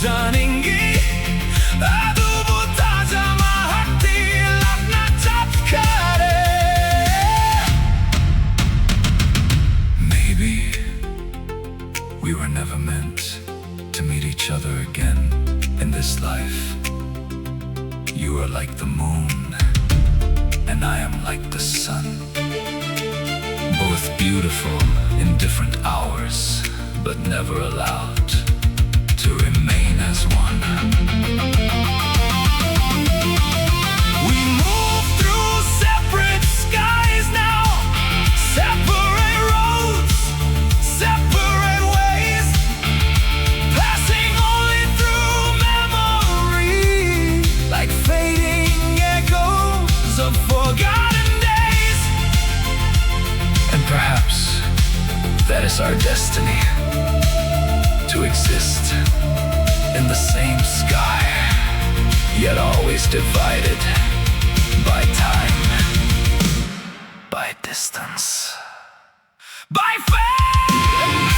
자ningi 아두부터 자마학디 락나 잡카레. Maybe we were never meant to meet each other again in this life. You are like the moon, and I am like the sun, both beautiful in different hours, but never allowed to remain as one. We move through separate skies now, separate roads, separate ways, passing only through memory, like fading echoes of forgotten days. And perhaps that is our destiny, to exist in the same sky, yet always divided by time, by distance, by fate.